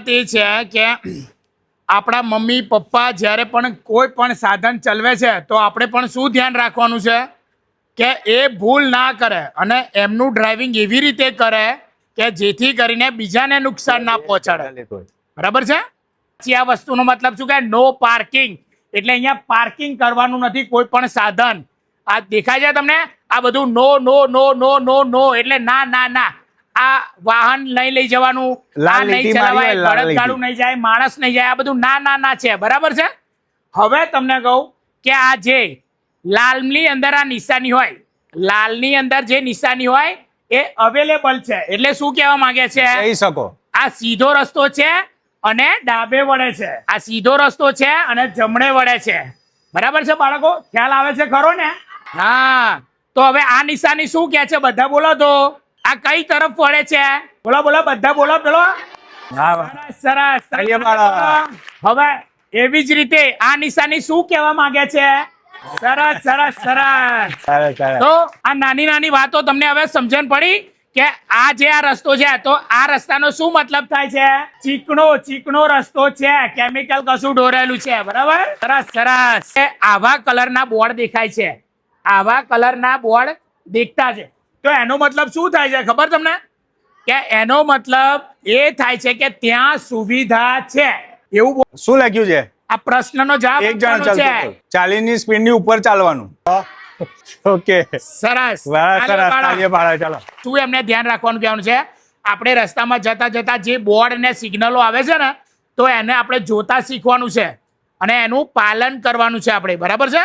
વાત એ છે કે આપણા મમ્મી પપ્પા જ્યારે પણ કોઈ પણ સાધન ચલાવે છે તો આપણે પણ શું ધ્યાન રાખવાનું છે કે એ ભૂલ ના કરે અને એમનું ડ્રાઇવિંગ એવી રીતે કરે કે જેથી કરીને બીજાને નુકસાન ના પહોંચાડે. બરાબર છે. પછી આ વસ્તુનો મતલબ શું કે નો પાર્કિંગ, એટલે અહીંયા પાર્કિંગ કરવાનું નથી કોઈ પણ સાધન. આ દેખાય છે તમને? આ બધું નો નો નો નો નો નો એટલે ના ના ના. આ વાહન લઈ જવાનું, આ નહીં ચલાવાય, બળદગાડું નહીં જાય, માણસ નહીં જાય, આ બધું ના ના ના છે. બરાબર છે. હવે તમને કહું કે આ જે લાલની અંદર આ નિશાની હોય, લાલની અંદર જે નિશાની હોય એ અવેલેબલ છે. એટલે શું કહેવા માંગે છે? કહી શકો આ સીધો રસ્તો છે અને ડાબે વળે છે. આ સીધો રસ્તો છે અને જમણે વળે છે. બરાબર છે બાળકો? ખ્યાલ આવે છે ખરો ને? હા. તો હવે આ નિશાની શું કહે છે? બધા બોલો તો. આ કઈ તરફ વળે છે? બોલો બોલો, બધા બોલો. પેલો સરસ. હવે એવી જ રીતે આ નિશાની શું કહેવા માંગે છે? સરસ સરસ સરસ. તો આ નાની નાની વાતો તમને હવે સમજણ પડી કે આ જે આ રસ્તો છે તો આ રસ્તાનો શું મતલબ થાય છે? ચીકણો રસ્તો છે, કેમિકલ કશું ઢોરેલું છે. બરાબર? સરસ સરસ. આવા કલરના બોર્ડ દેખાય છે, આવા કલરના બોર્ડ દેખતા છે તો એનો મતલબ શું થાય છે ખબર તમને? કે એનો મતલબ એ થાય છે કે ત્યાં સુવિધા છે. એવું શું લખ્યું છે? આ પ્રશ્નનો જવાબ એક જણ આપવાનો છે. 40 ની સ્પીડ ની ઉપર ચાલવાનું. ઓકે, સરસ. ચાલો. શું એમને ધ્યાન રાખવાનું કહેવાનું છે? આપણે રસ્તામાં જતા જતા જે બોર્ડ ને સિગ્નલો આવે છે ને તો એને આપણે જોતા શીખવાનું છે અને એનું પાલન કરવાનું છે આપણે. બરાબર છે?